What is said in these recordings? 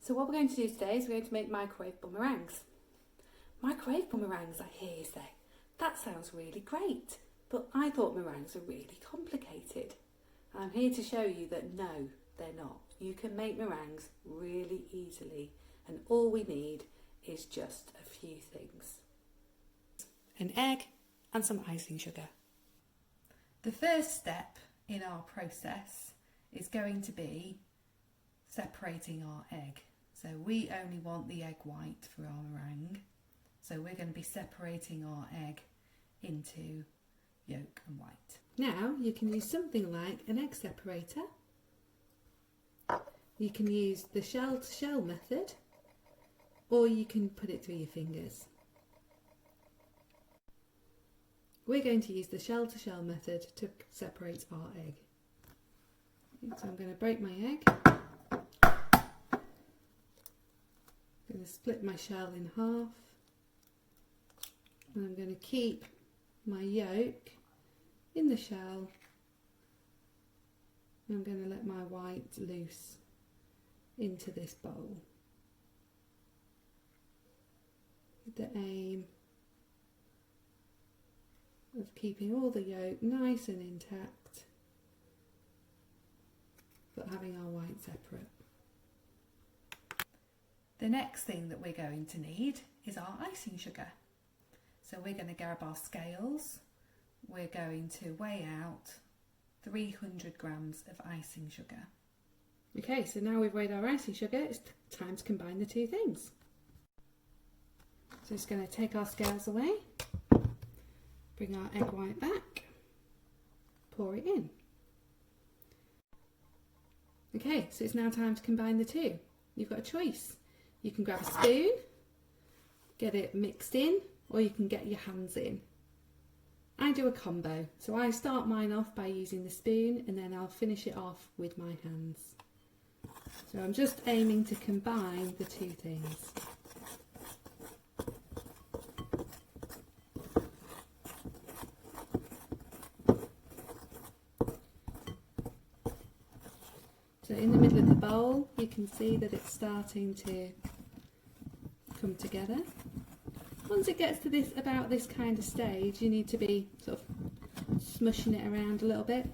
So what we're going to do today is we're going to make microwaveable meringues. Microwaveable meringues, I hear you say. That sounds really great, but I thought meringues were really complicated. And I'm here to show you that no, they're not. You can make meringues really easily, and all we need is just a few things. An egg and some icing sugar. The first step in our process is going to be separating our egg. So we only want the egg white for our meringue. So we're going to be separating our egg into yolk and white. Now you can use something like an egg separator. You can use the shell to shell method, or you can put it through your fingers. We're going to use the shell to shell method to separate our egg. So I'm going to break my egg. I'm going to split my shell in half, and I'm going to keep my yolk in the shell, and I'm going to let my white loose into this bowl with the aim of keeping all the yolk nice and intact but having our white separate. The next thing that we're going to need is our icing sugar. So we're going to grab our scales. We're going to weigh out 300 grams of icing sugar. Okay, so now we've weighed our icing sugar, it's time to combine the two things. So just going to take our scales away, bring our egg white back, pour it in. Okay, so it's now time to combine the two. You've got a choice. You can grab a spoon, get it mixed in, or you can get your hands in. I do a combo, so I start mine off by using the spoon and then I'll finish it off with my hands. So I'm just aiming to combine the two things. So in the middle of the bowl, you can see that it's starting to come together. Once it gets to about this kind of stage, you need to be sort of smushing it around a little bit,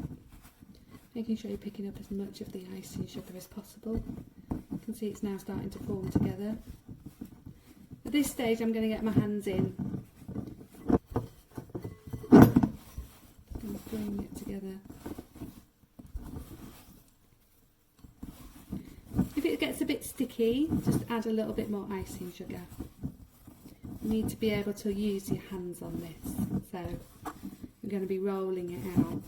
making sure you're picking up as much of the icing sugar as possible. You can see it's now starting to form together. At this stage, I'm going to get my hands in. I'm going to bring it together. If it gets a bit sticky, just add a little bit more icing sugar. You need to be able to use your hands on this, so I'm going to be rolling it out.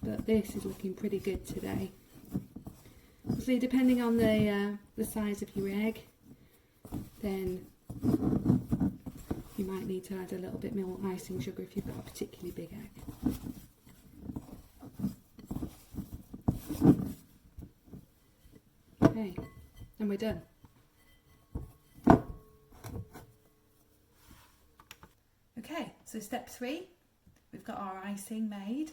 But this is looking pretty good today. Obviously, depending on the size of your egg, then you might need to add a little bit more icing sugar if you've got a particularly big egg. Okay, and we're done. Okay, so step 3, we've got our icing made.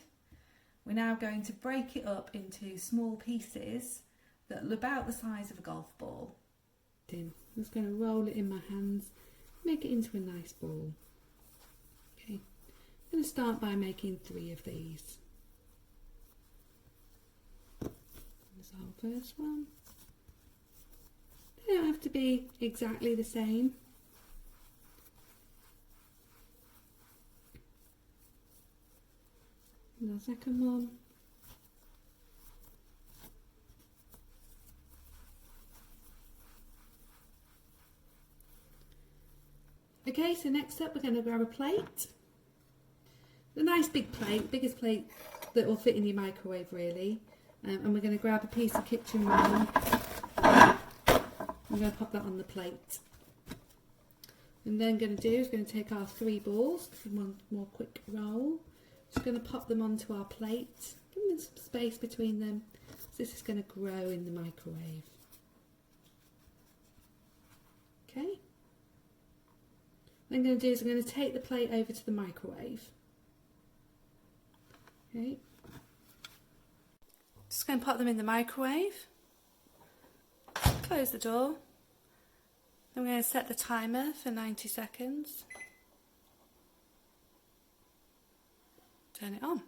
We're now going to break it up into small pieces that are about the size of a golf ball. I'm just going to roll it in my hands, make it into a nice ball. Okay, I'm going to start by making 3 of these. There's our first one. They don't have to be exactly the same. And the second one. Okay, so next up we're going to grab a plate. A nice big plate, biggest plate that will fit in your microwave really. And we're going to grab a piece of kitchen roll. I'm going to pop that on the plate. And then going to do is going to take our 3 balls for one more quick roll. Just going to pop them onto our plate, give them some space between them, so this is going to grow in the microwave. Okay. What I'm going to do is I'm going to take the plate over to the microwave. Okay. Just going to pop them in the microwave. close the door. I'm going to set the timer for 90 seconds. Turn it on.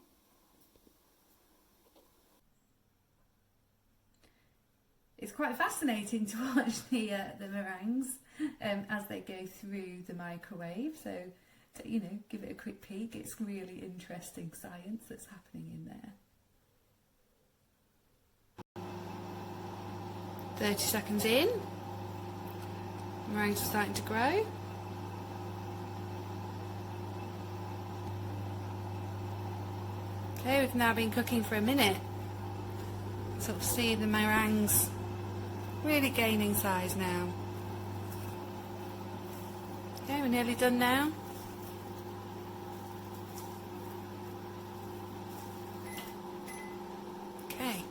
It's quite fascinating to watch the meringues as they go through the microwave. So, you know, give it a quick peek. It's really interesting science that's happening in there. 30 seconds in. Meringues are starting to grow. Okay, we've now been cooking for a minute. Sort of see the meringues really gaining size now. Okay, we're nearly done now. Okay.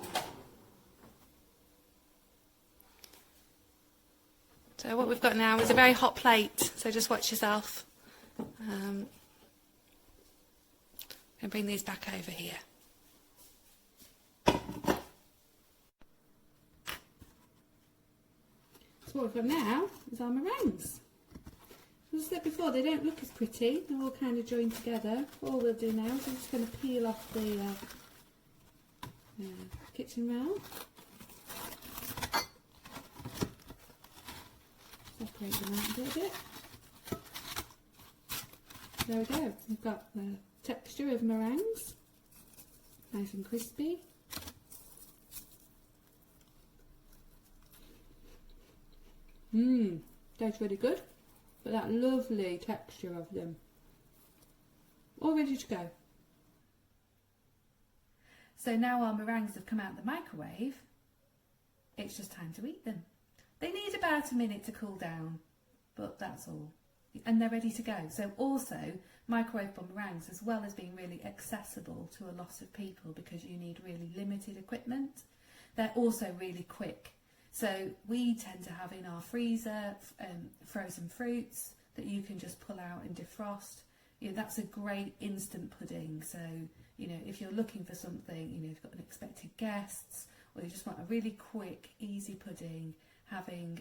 So what we've got now is a very hot plate, so just watch yourself. And bring these back over here. So what we've got now is our meringues. As I said before, they don't look as pretty, they're all kind of joined together. All we'll do now is I'm just going to peel off the kitchen roll. Separate them out a little bit. There we go, we've got the texture of meringues, nice and crispy. Tastes really good, but that lovely texture of them. All ready to go. So now our meringues have come out of the microwave, it's just time to eat them. They need about a minute to cool down, but that's all. And they're ready to go. So also, microwaveable meringues, as well as being really accessible to a lot of people because you need really limited equipment, they're also really quick. So we tend to have in our freezer frozen fruits that you can just pull out and defrost. You know, that's a great instant pudding. So, you know, if you're looking for something, you know, you've got unexpected guests, or you just want a really quick, easy pudding, having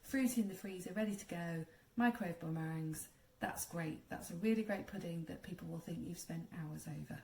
fruit in the freezer ready to go, microwaveable meringues, that's great. That's a really great pudding that people will think you've spent hours over.